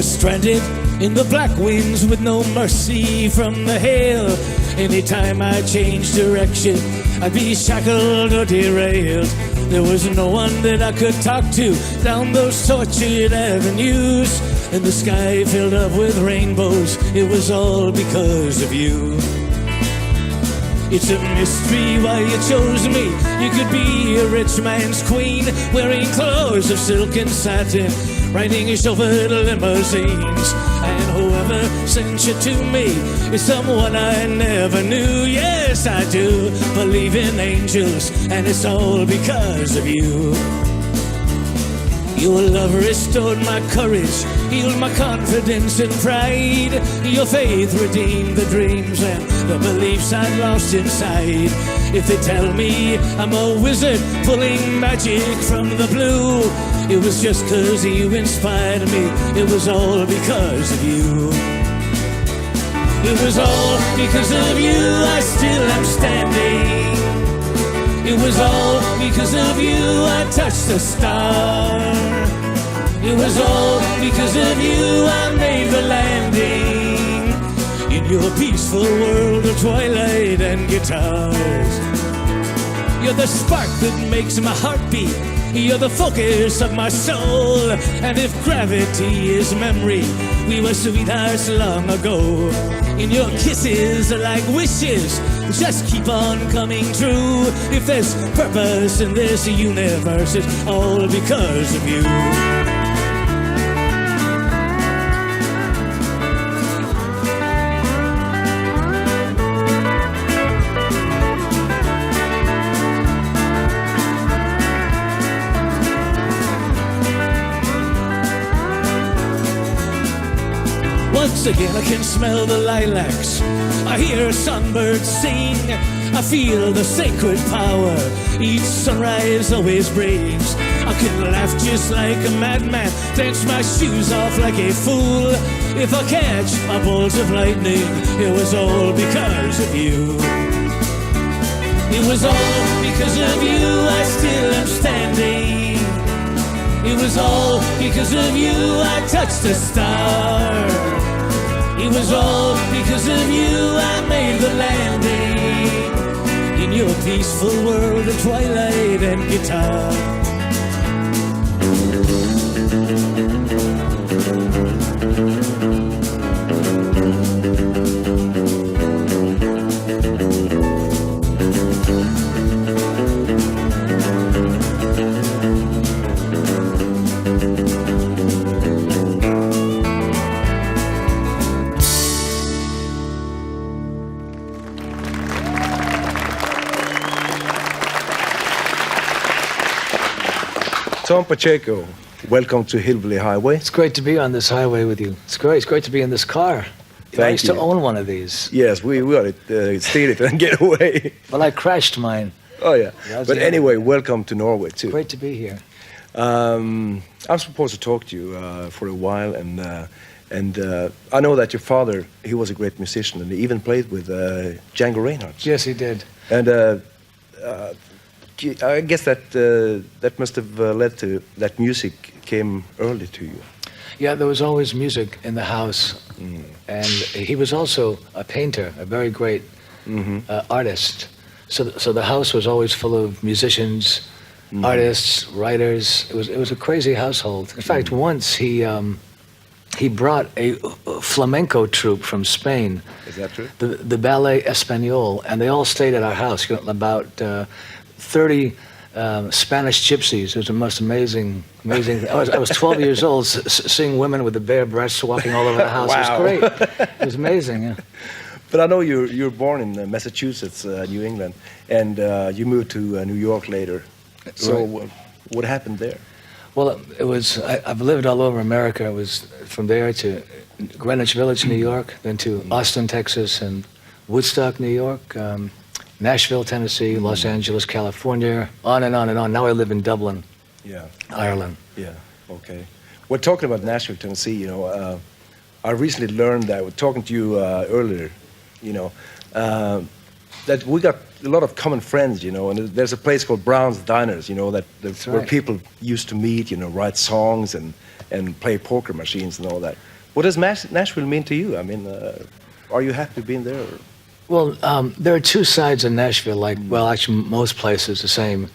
was stranded in the black winds with no mercy from the hail. Anytime I changed direction, I'd be shackled or derailed. There was no one that I could talk to down those tortured avenues. And the sky filled up with rainbows, it was all because of you. It's a mystery why you chose me. You could be a rich man's queen, wearing clothes of silk and satin, riding your chauffeured limousines. And whoever sent you to me is someone I never knew. Yes, I do believe in angels, and it's all because of you. Your love restored my courage, healed my confidence and pride. Your faith redeemed the dreams and the beliefs I'd lost inside. If they tell me I'm a wizard pulling magic from the blue, it was just 'cause you inspired me. It was all because of you. It was all because of you I still am standing. It was all because of you I touched the star. It was all because of you I made the landing in your peaceful world of twilight and guitars. You're the spark that makes my heart beat. You're the focus of my soul. And if gravity is memory, we were sweethearts long ago. And your kisses are like wishes, just keep on coming true. If there's purpose in this universe, it's all because of you. Once again I can smell the lilacs, I hear songbirds sing, I feel the sacred power each sunrise always brings. I can laugh just like a madman, dance my shoes off like a fool. If I catch my bolts of lightning, it was all because of you. It was all because of you I still am standing. It was all because of you I touched the star. It was all because of you I made the landing in your peaceful world of twilight and guitar. Tom Pacheco, welcome to Hillbilly Highway. It's great to be on this highway with you. It's great. It's great to be in this car. I used to own one of these. Yes, we got it, steal it and get away. Well, I crashed mine. Oh, yeah. But anyway, welcome to Norway, too. Great to be here. I'm supposed to talk to you for a while, and I know that your father, he was a great musician, and he even played with Django Reinhardt. Yes, he did. And I guess that must have led to that music came early to you. Yeah, there was always music in the house, and he was also a painter, a very great artist. So the house was always full of musicians, artists, writers. It was a crazy household. In fact, once he brought a flamenco troupe from Spain. Is that true? The Ballet Espagnol, and they all stayed at our house. About 30 Spanish gypsies. It was the most amazing. I was 12 years old, seeing women with the bare breasts walking all over the house. Wow. It was great. It was amazing. Yeah. But I know you were born in Massachusetts, New England, and you moved to New York later. So Right. What happened there? Well, it was. I've lived all over America. It was from there to Greenwich Village, New York, then to Austin, Texas, and Woodstock, New York. Nashville, Tennessee, Los Angeles, California, on and on and on. Now I live in Dublin, Ireland. Yeah, okay. We're talking about Nashville, Tennessee, you know. I recently learned that, talking to you earlier, you know, that we got a lot of common friends, you know, and there's a place called Brown's Diners, you know, where people used to meet, you know, write songs and play poker machines and all that. What does Nashville mean to you? I mean, are you happy being there? Or? Well, there are two sides in Nashville. Like, well, actually, most places the same.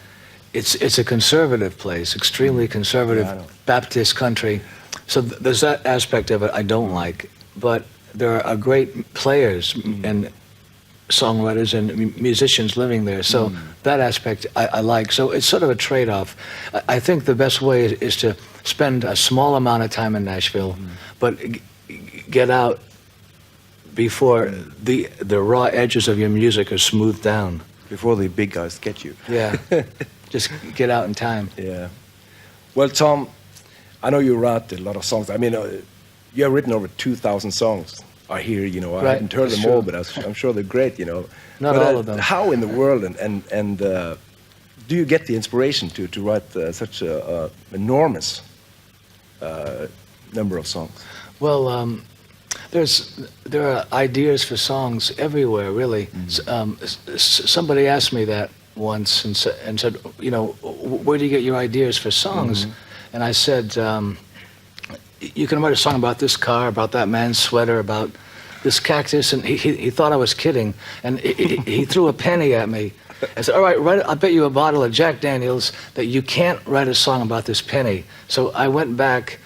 It's a conservative place, extremely conservative Baptist country. So there's that aspect of it I don't like. But there are great players and songwriters and musicians living there. So that aspect I like. So it's sort of a trade-off. I think the best way is to spend a small amount of time in Nashville, but get out before the raw edges of your music are smoothed down. Before the big guys get you. Yeah. Just get out in time. Yeah. Well, Tom, I know you write a lot of songs. I mean, you have written over 2,000 songs. I hear, you know, I haven't heard them all, but I'm sure they're great, you know. Not all of them. How in the world and do you get the inspiration to write such a enormous number of songs? Well, there are ideas for songs everywhere, really. Somebody asked me that once and said, you know, where do you get your ideas for songs? And I said, you can write a song about this car, about that man's sweater, about this cactus. And he thought I was kidding. And he threw a penny at me. I said, all right, I'll bet you a bottle of Jack Daniels that you can't write a song about this penny. So I went back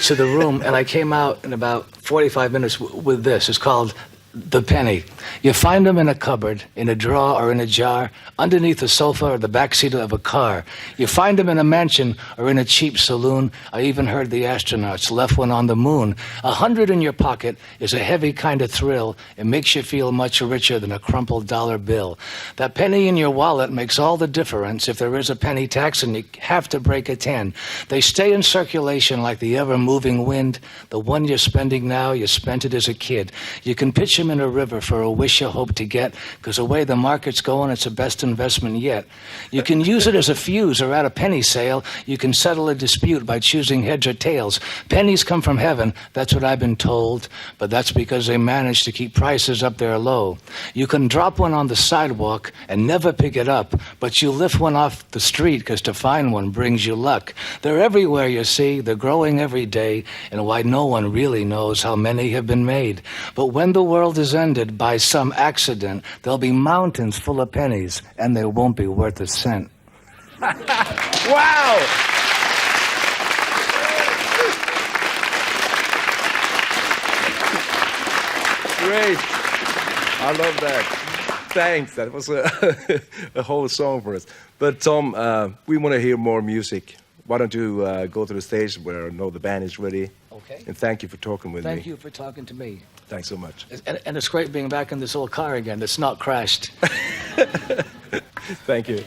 to the room and I came out in about 45 minutes with this. It's called The Penny. You find them in a cupboard, in a drawer or in a jar, underneath a sofa or the backseat of a car. You find them in a mansion or in a cheap saloon. I even heard the astronauts left one on the moon. 100 in your pocket is a heavy kind of thrill. It makes you feel much richer than a crumpled dollar bill. That penny in your wallet makes all the difference. If there is a penny tax and you have to break a 10. They stay in circulation like the ever-moving wind. The one you're spending now, you spent it as a kid. You can pitch them in a river for a wish you hope to get, because the way the market's going, it's the best investment yet. You can use it as a fuse or at a penny sale. You can settle a dispute by choosing heads or tails. Pennies come from heaven, that's what I've been told, but that's because they manage to keep prices up there low. You can drop one on the sidewalk and never pick it up, but you lift one off the street because to find one brings you luck. They're everywhere, you see, they're growing every day, and why no one really knows how many have been made. But when the world is ended by some accident, there'll be mountains full of pennies, and they won't be worth a cent. Wow! Great. I love that. Thanks. That was a whole song for us. But Tom, we want to hear more music. Why don't you go to the stage where I know the band is ready? Okay. And thank you for talking with me. Thank you for talking to me. Thanks so much. And it's great being back in this old car again that's not crashed. Thank you.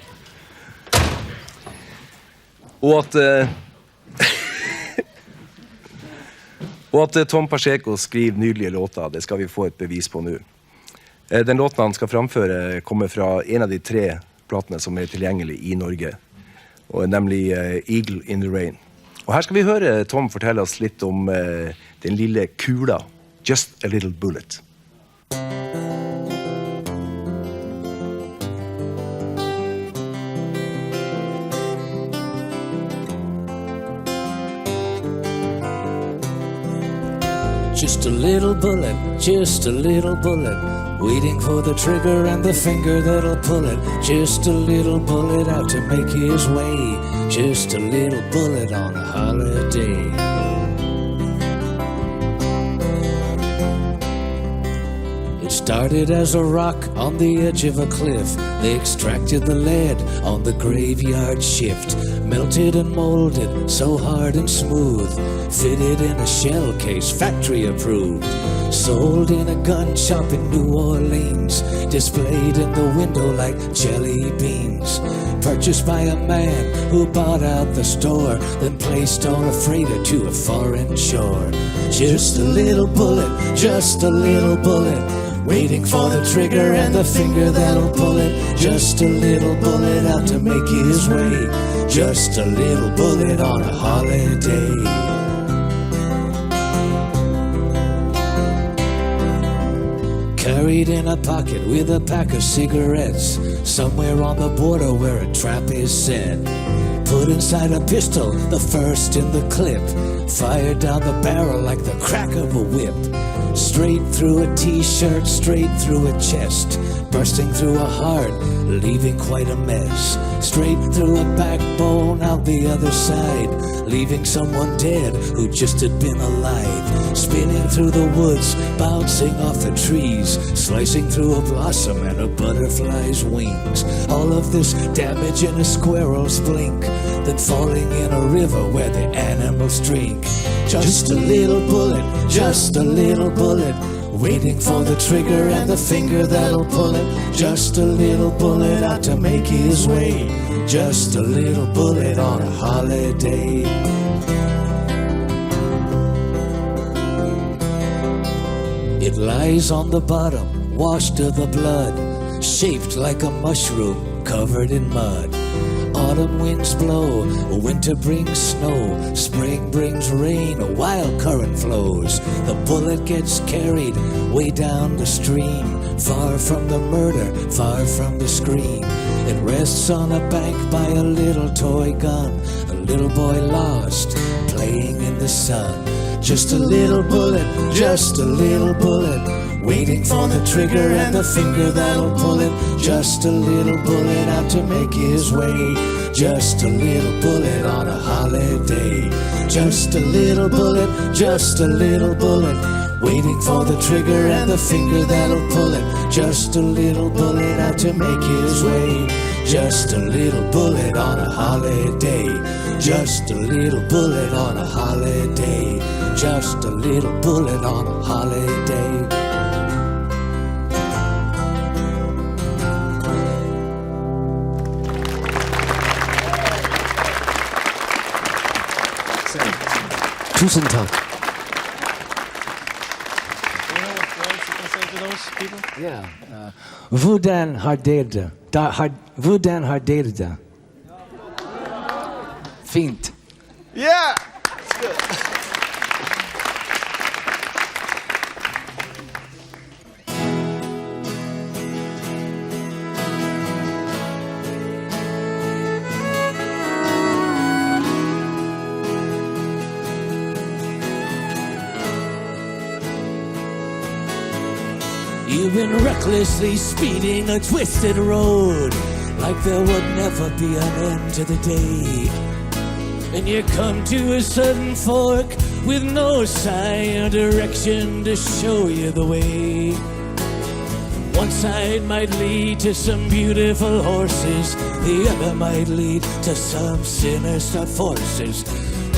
Og at Tom Pacheco skriver nydelige låter, det skal vi få et bevis på nå. Den låten han skal framføre kommer fra en av de 3 platene som er tilgjengelig i Norge, og nemlig Eagle in the Rain. Og her skal vi høre Tom fortelle oss litt om den lille kula, Just a Little Bullet. Just a little bullet, waiting for the trigger and the finger that'll pull it. Just a little bullet out to make his way. Just a little bullet on a holiday. It started as a rock on the edge of a cliff. They extracted the lead on the graveyard shift. Melted and molded, so hard and smooth. Fitted in a shell case, factory approved. Sold in a gun shop in New Orleans. Displayed in the window like jelly beans. Purchased by a man who bought out the store. Then placed on a freighter to a foreign shore. Just a little bullet, just a little bullet. Waiting for the trigger and the finger that'll pull it. Just a little bullet out to make his way. Just a little bullet on a holiday. Carry buried in a pocket with a pack of cigarettes, somewhere on the border where a trap is set. Put inside a pistol, the first in the clip, fired down the barrel like the crack of a whip. Straight through a t-shirt, straight through a chest, bursting through a heart, leaving quite a mess. Straight through a backbone out the other side, leaving someone dead who just had been alive. Spinning through the woods, bouncing off the trees, slicing through a blossom and a butterfly's wings. All of this damage in a squirrel's blink, then falling in a river where the animals drink. Just a little bullet, just a little bullet, waiting for the trigger and the finger that'll pull it. Just a little bullet out to make his way, just a little bullet on a holiday. It lies on the bottom, washed of the blood, shaped like a mushroom covered in mud. Autumn winds blow, winter brings snow, spring brings rain, a wild current flows. The bullet gets carried way down the stream, far from the murder, far from the scream. It rests on a bank by a little toy gun, a little boy lost, playing in the sun. Just a little bullet, just a little bullet, waiting for the trigger and the finger that'll pull it. Just a little bullet out to make his way, just a little bullet on a holiday. Just a little bullet, just a little bullet, waiting for the trigger and the finger that'll pull it. Just a little bullet out to make his way, just a little bullet on a holiday. Just a little bullet on a holiday, just a little bullet on a holiday. Tusen tak. Yeah. Hvordan har dere det? Hvordan har dere det? Fint. Yeah! That's good. You've been recklessly speeding a twisted road, like there would never be an end to the day. And you come to a sudden fork with no sign or direction to show you the way. One side might lead to some beautiful horses, the other might lead to some sinister forces.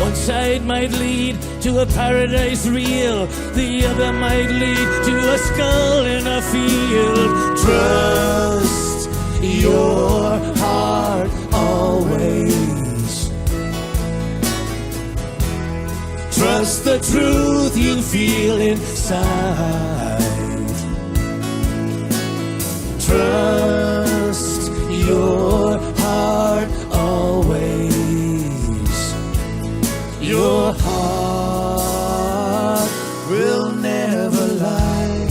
One side might lead to a paradise real, the other might lead to a skull in a field. Trust your heart always. Trust the truth you feel inside. Trust your heart always. Your heart will never lie.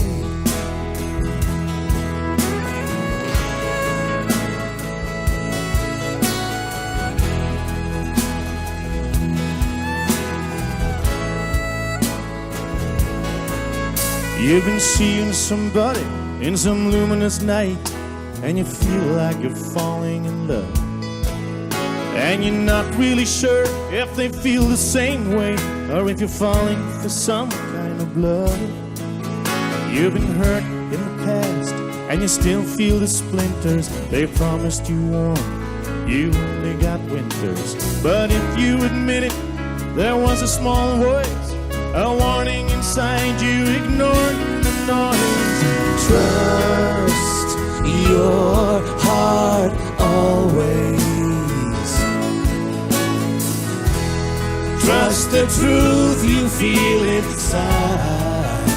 You've been seeing somebody in some luminous night, and you feel like you're falling in love. And you're not really sure if they feel the same way, or if you're falling for some kind of love. You've been hurt in the past, and you still feel the splinters. They promised you warm, you only got winters. But if you admit it, there was a small voice, a warning inside you, ignored the noise. Trust your heart always. Trust the truth you feel inside.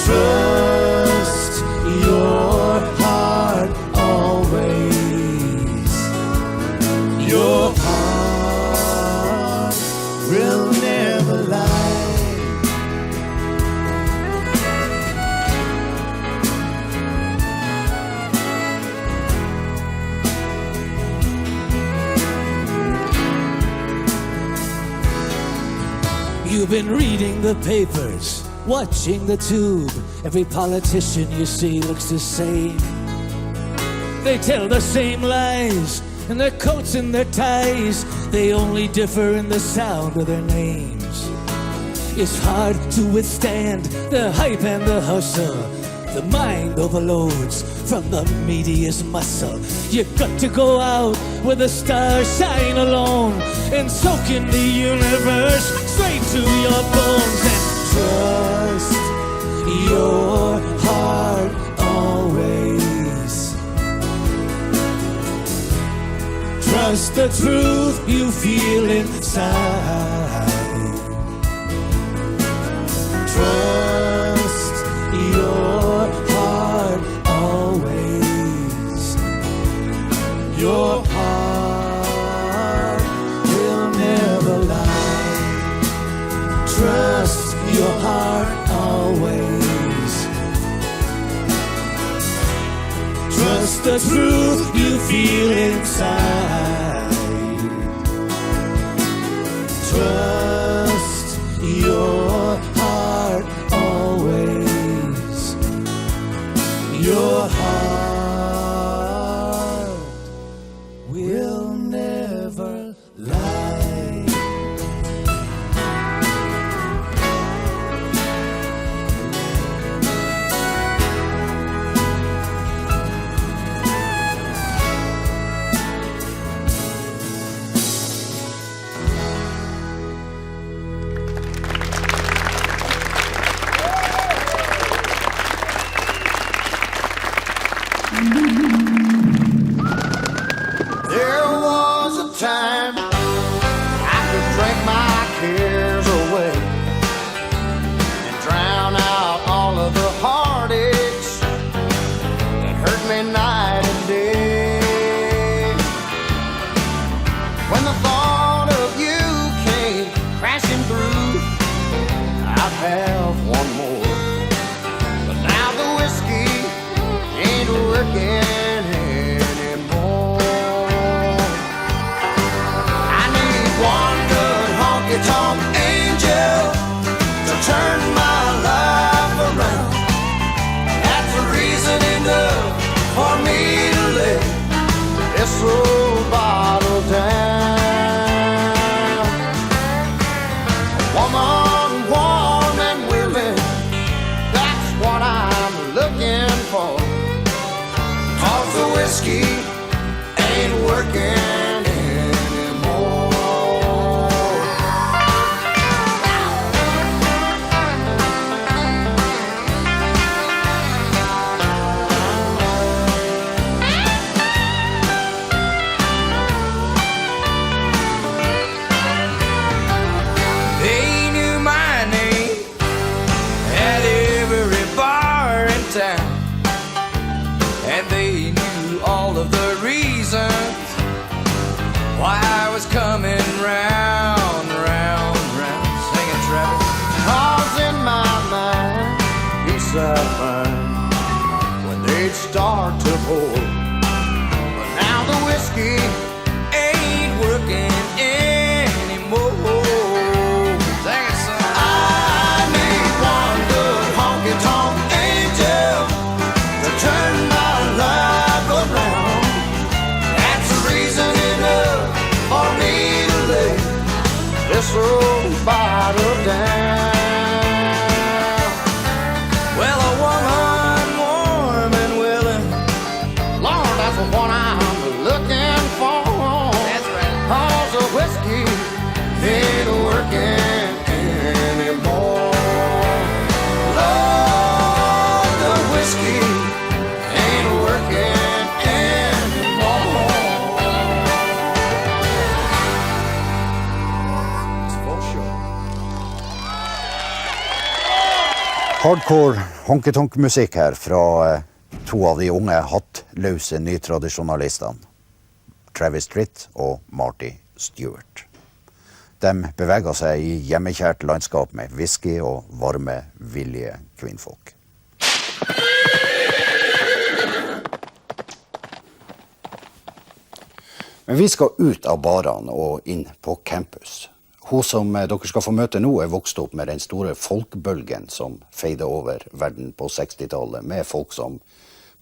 Trust your heart always. Your heart will never lie. You've been reading the papers, watching the tube. Every politician you see looks the same. They tell the same lies in their coats and their ties. They only differ in the sound of their names. It's hard to withstand the hype and the hustle. The mind overloads from the media's muscle. You got to go out where the stars shine alone and soak in the universe straight to your bones and trust your heart always. Trust the truth you feel inside. Trust your heart always. Your heart will never lie. Trust your heart always. Trust the truth you feel inside. Trust your heart always. Your heart will never lie. There was a time I could drink my cares away and drown out all of the heartaches that hurt me night and day. When the thought of you came crashing through, I'd have one more. But now the whiskey ain't working. Tonk angel to turn my life around. That's a reason enough for me to lay this old bottle down. A woman warm and willing, that's what I'm looking for. 'Cause the whiskey ain't working. Why I was coming round, round, round, singing Travis. 'Cause in my mind, peace I find when they'd start to pour. But now the whiskey ain't working anymore. Sing it, son. I need one good honky-tonk angel to turn my life around. That's the reason enough for me to lay this old bottle down. Well, a woman warm and willing, Lord, that's the one I'm looking for. That's right. 'Cause the whiskey ain't working anymore. Lord, the whiskey ain't working anymore. Hardcore honky-tonk-musikk her fra to av de unge hattløse nytradisjonalistene, Travis Tritt og Marty Stewart. De beveger seg i hjemmekjært landskap med whisky og varme, villige kvinnfolk. Men vi skal ut av barene og inn på campus. Hun som dere skal få møte nå er vokst opp med den store folkbølgen som feide over verden på 60-tallet, med folk som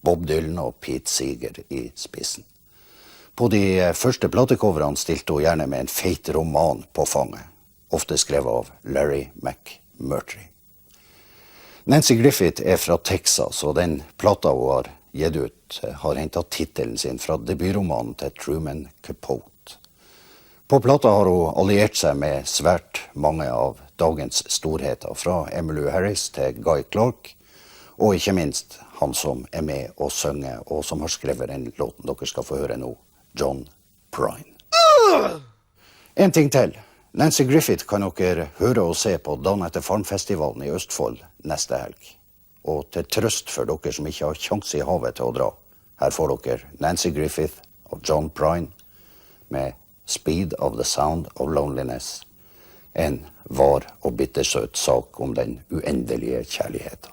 Bob Dylan og Pete Seeger i spissen. På de første platecoverne stilte hun gjerne med en feit roman på fanget, ofte skrevet av Larry McMurtry. Nancy Griffith er fra Texas, og den plata hun har gitt ut har hentet titelen sin fra debutromanen til Truman Capote. På plata har hun alliert seg med svært mange av dagens storheter, fra Emmylou Harris til Guy Clark, og ikke minst han som er med og synger, og som har skrevet den låten dere skal få høre nå, John Prine. En ting til. Nancy Griffith kan dere høre og se på Dan etter Farmfestivalen i Østfold neste helg. Og til trøst for dere som ikke har kjangs i havet til å dra, her får dere Nancy Griffith og John Prine med Speed of the Sound of Loneliness, en var og bittersøt sak om den uendelige kjærligheten.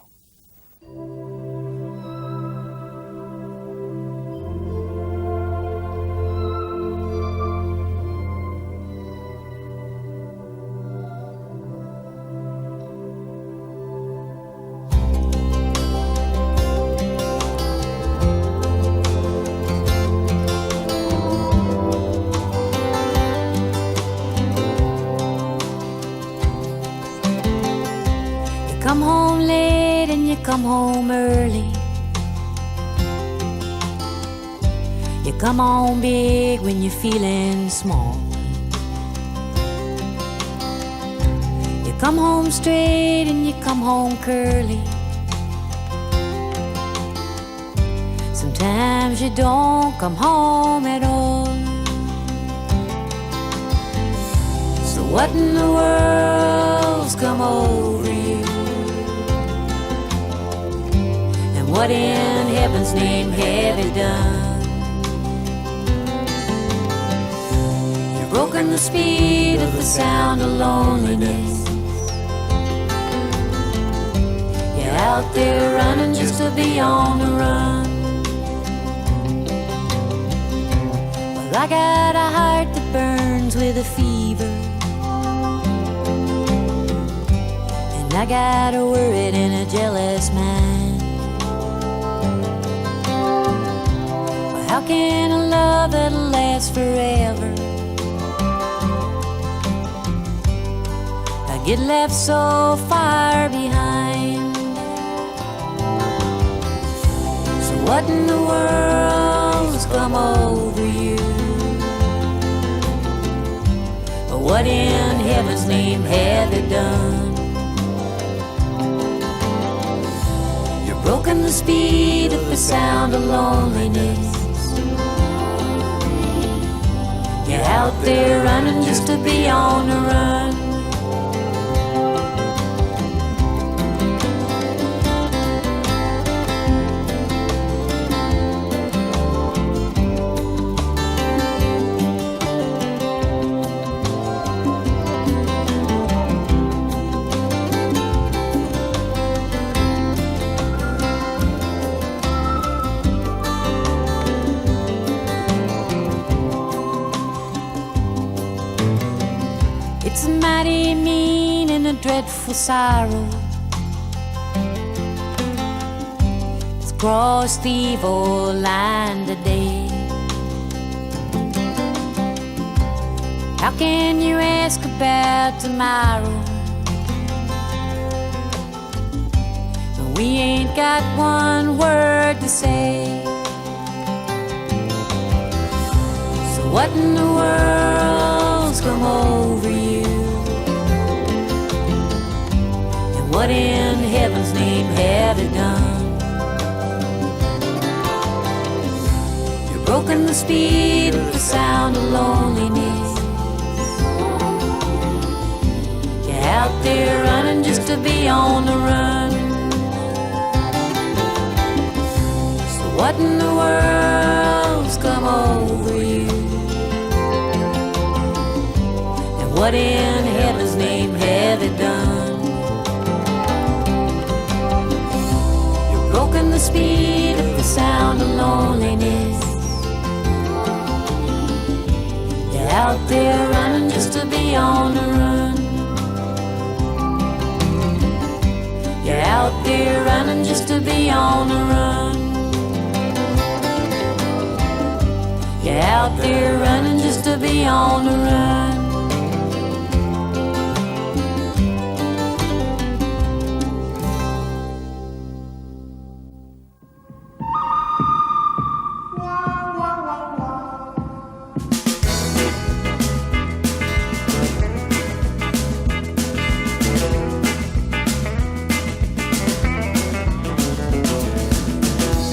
Come home early. You come home big when you're feeling small. You come home straight and you come home curly. Sometimes you don't come home at all. So what in the world's come over you? What in heaven's name have you done? You've broken the speed of the sound of loneliness. You're out there running just to be on the run. Well, I got a heart that burns with a fever, and I got a worried and a jealous mind. How can a love that'll last forever I get left so far behind? So what in the world's come over you? Or what in heaven's name have you done? You've broken the speed of the sound of loneliness. You're out there running just to be on the run. It's mighty mean and a dreadful sorrow. It's crossed the evil line today. How can you ask about tomorrow? But we ain't got one word to say. So what in the world's come over you? And what in heaven's name have you done? You've broken the speed of the sound of loneliness. You're out there running just to be on the run. So what in the world's come over you? And what in heaven's name have you done? You've broken the speed of the sound of loneliness. You're out there running just to be on the run. You're out there running just to be on the run. You're out there running just to be on the run.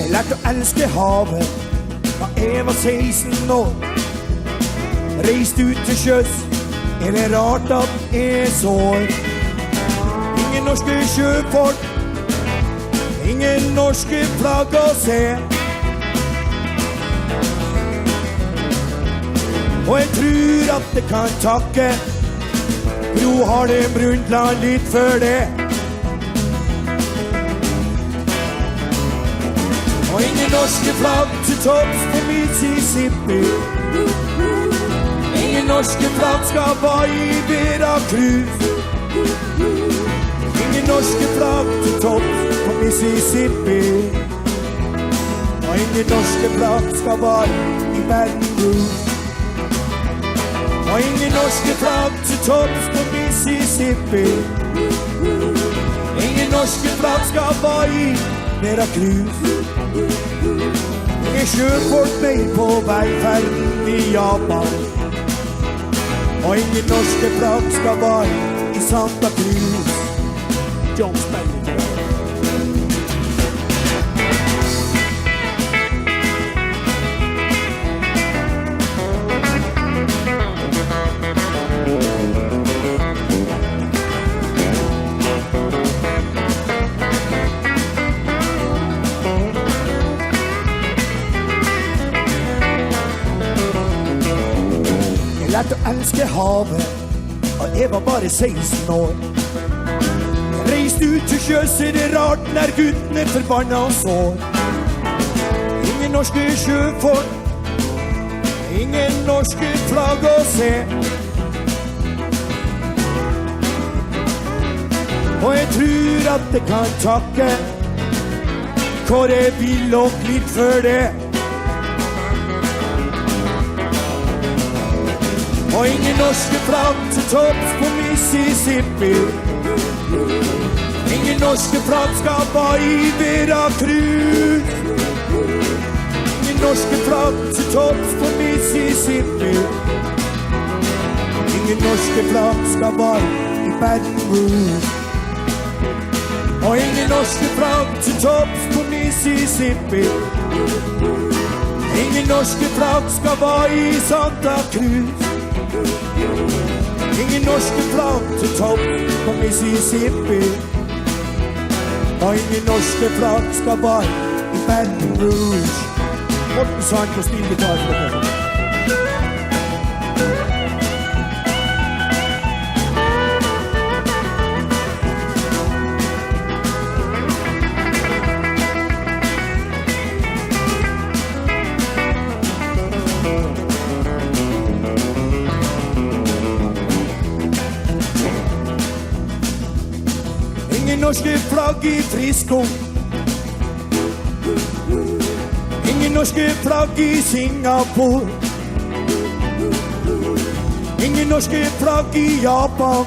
Jeg lærte å elske havet da jeg var 16 år. Reist ut til sjøs, det rart at jeg sår. Ingen norske sjøfolk, ingen norske flagg å se. Og jeg tror at jeg kan takke Gro Harlem Brundtland litt før det. Og ingen norske flagg til topps på Mississippi. Ingen norske flagg skal vaie i Veracruz. Ingen norske flagg til topps på Mississippi. Og ingen norske flagg skal vaie i Baton Rouge. Og ingen norske flagg til topps på Mississippi. Ingen norske flagg skal vaie i Veracruz. Jeg sjøfolk mer på velferden i Japan. Og ingen norske flagg skal være i Santa Cruz. John Spelling. Jeg lærte å elske havet, og jeg var bare 16 år. Jeg reiste ut til sjøs, det rart når guttene forbanna og sår. Ingen norske sjøfolk, ingen norske flagg å se. Og jeg tror at jeg kan takke hvor jeg vil opp litt før det. Og ingen norske flagg til topps på Mississippi. Ingen norske flagg skal vaie i Veracruz. Ingen norske flagg til topps på Mississippi. Ingen norske flagg skal vaie i Baton Rouge. Og ingen norske flagg til topps på Mississippi. Ingen norske flagg skal vaie i Santa Cruz. Ingen norske flagg til topp på Mississippi. Og ingen norske flagg skal være i Baton Rouge. Morten sang på stilgitar for dere. Norske flagg i Frisco. Ingen norske flagg i Singapore. Ingen norske flagg i Japan.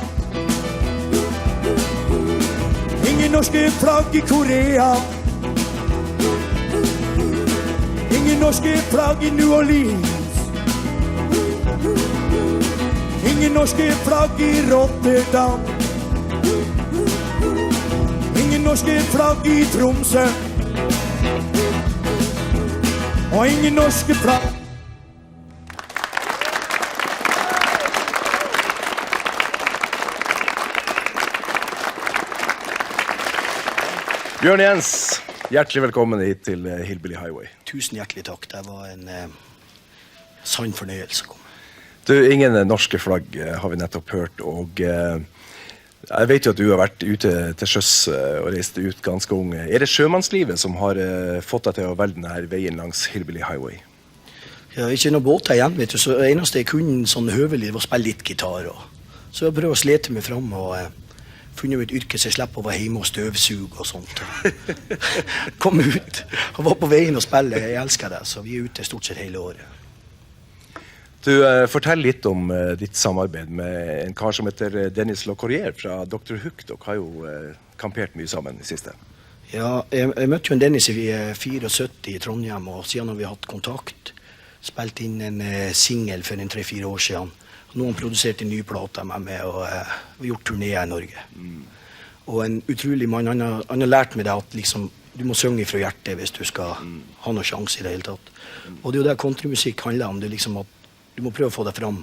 Ingen norske flagg i Korea. Ingen norske flagg i New Orleans. Ingen norske flagg i Rotterdam. Ingen norske flagg i Tromsø. Og ingen norske flagg. Bjørn Jens, hjertelig velkommen hit til Hillbilly Highway. Tusen hjertelig takk. Det var en sann fornøyelse å komme. Du, ingen norske flagg har vi nettopp hørt, og jeg vet jo at du har vært ute til sjøs og reist ut ganske unge. Er det sjømannslivet som har fått deg til å velge denne veien langs Hillbilly Highway? Ja, ikke noen båter igjen, vet du. Så det eneste jeg kunne sånn høvelig, det var å spille litt gitar. Så jeg prøvde å slete meg frem og funnet ut et yrke så jeg slapp å være hjemme og støvsug og sånt. Kom ut og var på veien og spille. Jeg elsker det, så vi ute stort sett hele året. Du, fortell litt om ditt samarbeid med en kar som heter Dennis Locorrier fra Dr. Hook. Dere har jo kampert mye sammen i siste. Ja, jeg møtte jo en Dennis i 74 i Trondheim, og siden har vi hatt kontakt. Spilt inn en single for 3-4 år siden. Nå har han produsert en ny plate med meg, og vi har gjort turnéer i Norge. Og en utrolig mann, han har lært meg det at liksom, du må synge fra hjertet hvis du skal ha noen sjanse i det hele tatt. Og det er jo det countrymusikk handler om, det er liksom at du må prøve å få det frem,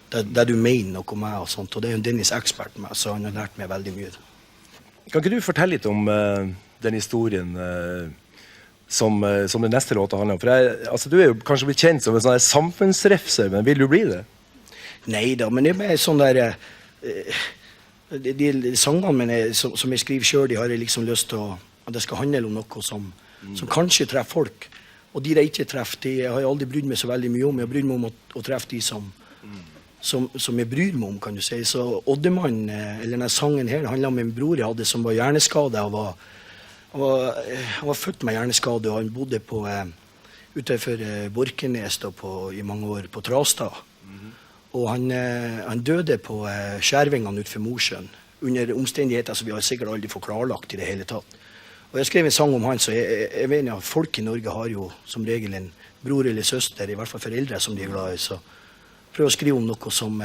det du mener noe med og sånt, og det er jo en Dennis ekspert med, så han har lært meg veldig mye. Kan ikke du fortelle litt om den historien som den neste låta handler om? For altså, du er jo kanskje blitt kjent som en sånn samfunnsrefser, men vil du bli det? Neida, men det er bare sånn der de sangene mine som jeg skriver selv, de har jeg liksom lyst til at det skal handle om noe som kanskje treffer folk. Og de ikke treffer, de har jeg aldri brydd meg så veldig mye om. Jeg bryr meg om å treffe de som jeg bryr meg om, kan du si. Så Oddemann, eller denne sangen her, det handler om en bror jeg hadde som var hjerneskade. Han var født med hjerneskade, og han bodde utenfor Borkenes i mange år på Trastad. Og han døde på skjervingene utenfor Mosjøen, under omstendigheter som vi har sikkert aldri fått klarlagt i det hele tatt. Og jeg skrev en sang om han, så jeg mener at folk i Norge har jo som regel en bror eller søster, i hvert fall foreldre som de er glad i, så prøv å skrive om noe som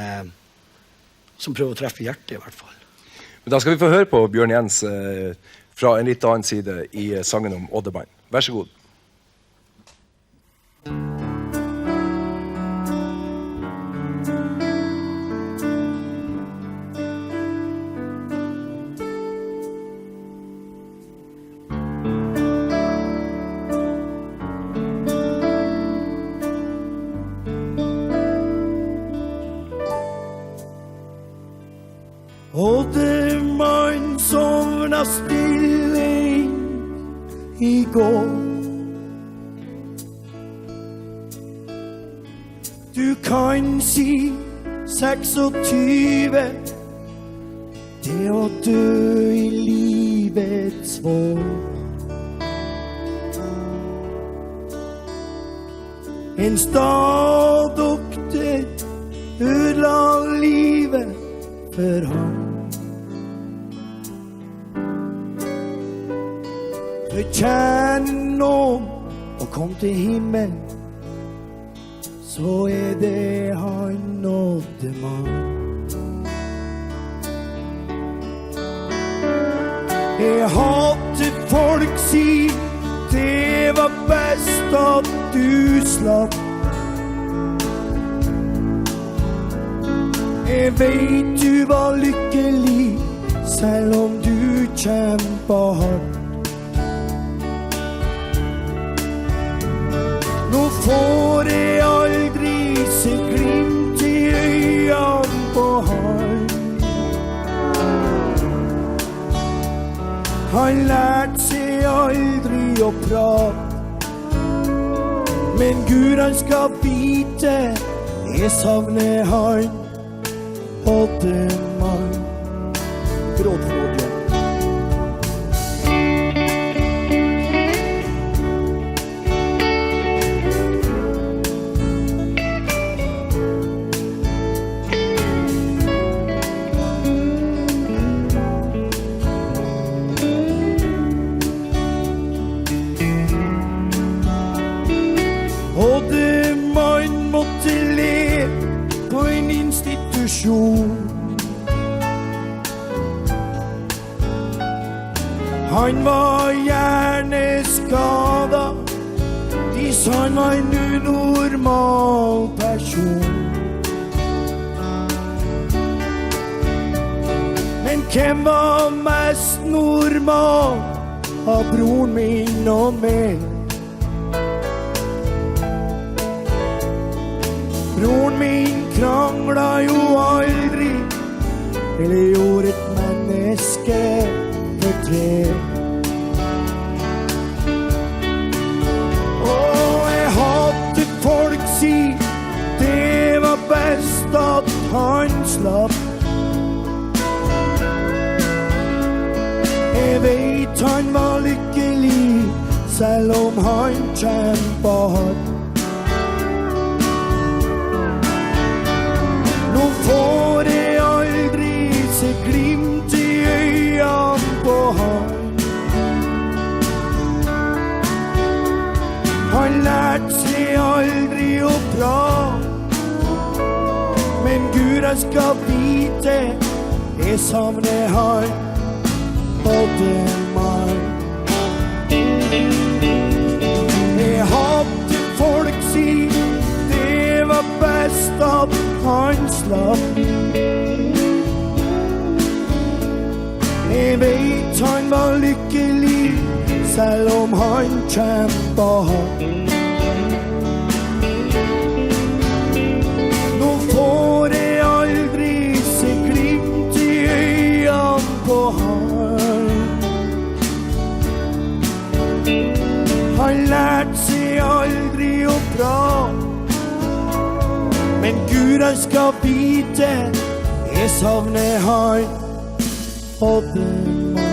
prøver å treffe hjertet i hvert fall. Men da skal vi få høre på Bjørn Jens fra en litt annen side i sangen om Oddemann. Vær så god. Oddemann sovna stille i går. Du kan si 26, det å dø i livets vår. En staddokter ødela livet for ham. Kjenn noen og kom til himmel, så det han Oddemann. Jeg hadde folk si det var best at du slapp. Jeg vet du var lykkelig, selv om du kjempet hardt. Nå får jeg aldri se glimt i øynene på han. Han lærte seg aldri å prate, men Gud han skal vite, jeg savner han, Oddemann. Gråt for Oddemann. Han var hjerneskada, de sa han var en unormal person. Men hvem var mest normal av broren min og meg? Broren min krangla jo aldri, eller gjorde et menneske fortjent. Og jeg hadde folk si best at han slapp. Jeg vet han var lykkelig, selv om han kjempet hardt. Nå får jeg aldri se glimt i øynene på han. Han lærte seg aldri å prate, men Gud jeg skal vite, jeg savner han. Jeg hadde folk si det var best at han slapp. Jeg vet han var lykkelig, selv om han kjempet hardt. Nå får jeg aldri se glimt i øynene på han. Han lærte seg aldri å prate, men Gud han skal vite, jeg savner han og den mann.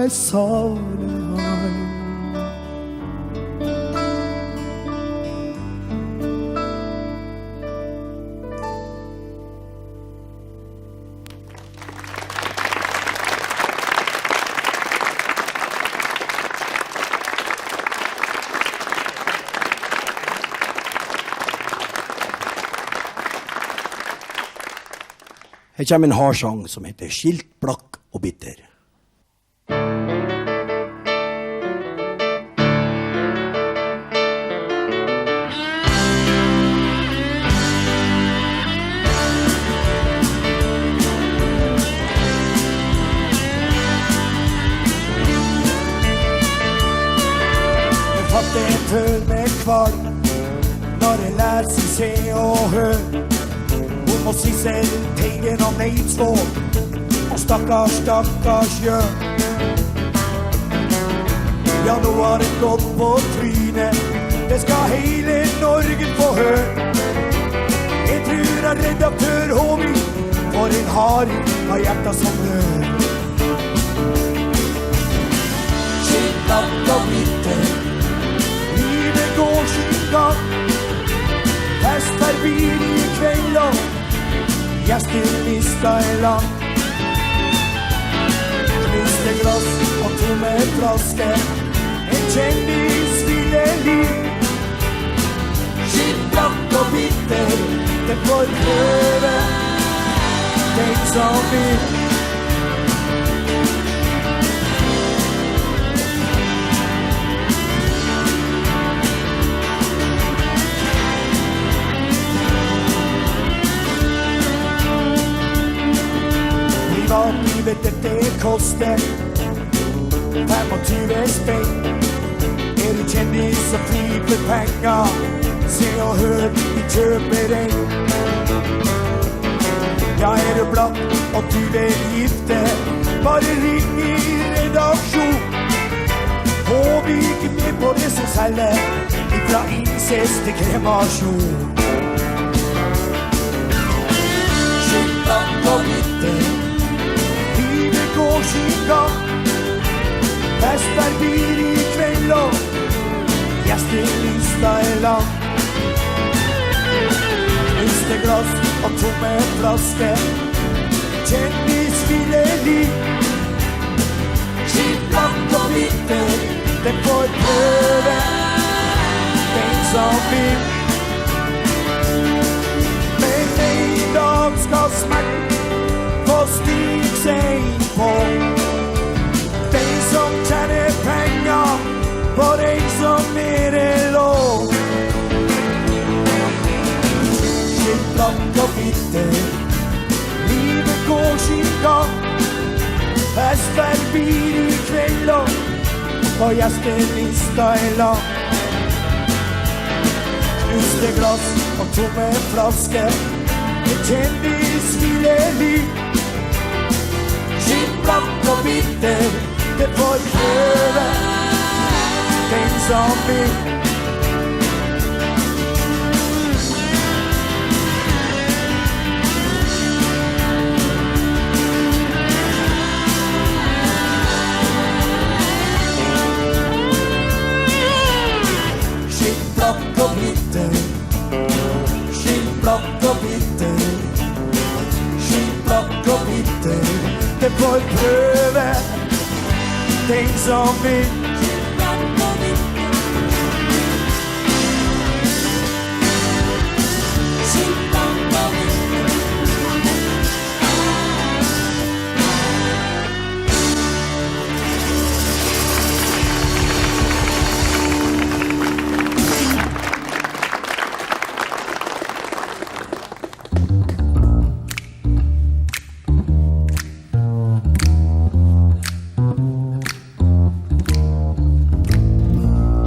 Jeg savner han. Her kommer en harsang som heter Skilt, blakk og bitter. Jeg fatter en føl med kvalm når jeg lærer seg se og hør. Og Sissel, Teigen og Neidsvåg, og stakkars, stakkars Jørn. Ja, nå har det gått på trynet, det skal hele Norge få høre. Jeg tror at redaktør Håvig for en haring av hjertet som rør. Skilt, blakk og bitter, livet går sin gang. Fest er bil i kveld og gjestelista er lang. Kniste glass og tomme flaske, en kjendis ville liv. Skilt, blakk og bitter, det får prøve den som vil. Livet dette koster 25 spenn. Er du kjendis og flyper penger, se og hør, vi kjøper en. Ja, er du blakk og du vil gifte, bare ring i redaksjon. Håvig med på det som selger, fra incest til kremasjon. Skilt, blakk og bitter, går sin gang. Fest er bil i kveld og gjestelista er lang. Kniste glass og tomme flaske, kjendis ville liv. Skilt, blakk og bitter, det får prøve den som vil. Men en dag skal smerten få stige seg på. Den som tjener penger på den som er det lov. Skilt, blakk og bitter, livet går sin gang. Fest er bil i kveld og gjestelista er lang. Knuste glass og tomme flaske, en kjendis ville liv. Skilt, blakk og bitter, det får prøve den som vil. Skinnblokk og bitter, skinnblokk og bitter, skinnblokk og bitter, det får prøve den som vil.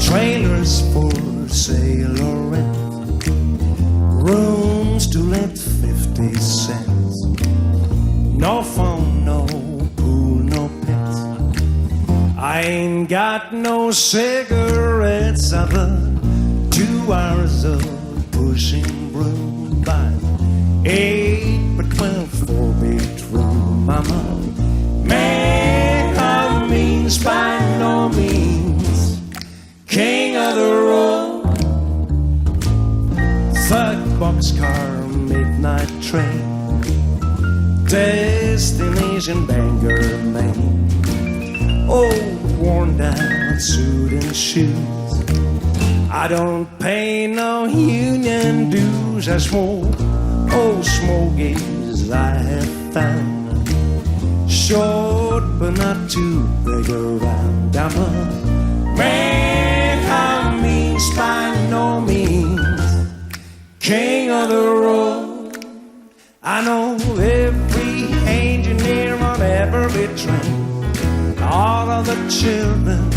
Trailers for sale or rent, rooms to let 50 cents. No phone, no pool, no pets. I ain't got no cigarettes. I've 2 hours of pushing broom by 8 by 12 4-bedroom. I'm a man of means by no means, king of the road. 3rd boxcar, midnight train, destination Bangor, Maine. Old worn down suit and shoes. I don't pay no union dues. I smoke old smokies I have found. Short but not too big around. I'm a man of means by no means, king of the road. I know every engineer on every train, all of the children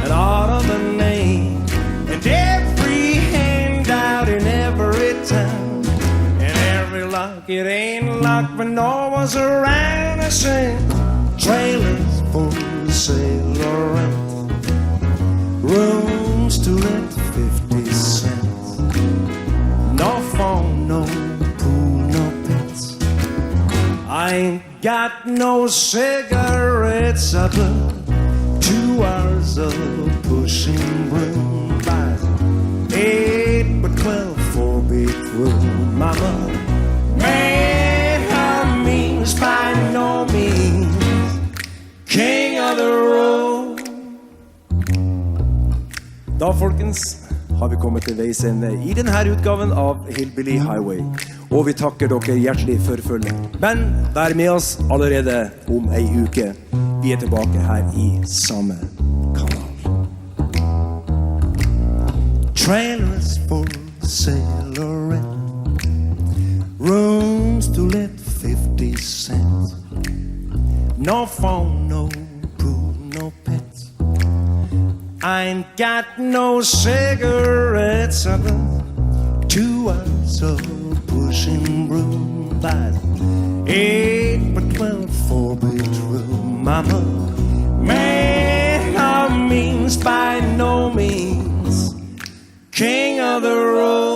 and all of the names, and every handout in every town, and every lock. It ain't locked but no one's around to sing. Trailers for sale or rent, rooms to let 50 cents. No phone, no pool, no pets. I ain't got no cigarettes. I've 2 hours of pushing broom by 8 by 12 4-bedroom. I'm a man of means by no means, king of the road. Da, folkens, har vi kommet til veis ende i denne utgaven av Hillbilly Highway. Og vi takker dere hjertelig for følge. Men vær med oss allerede om ei uke. Vi er tilbake her i samme kanal. Trailers for sale or rent, rooms to let 50 cents. No phone, no pool, no pets. I ain't got no cigarettes. I've 2 hours of pushing broom by 8 by 12 4-bedroom. I'm a man of means by no means, king of the road.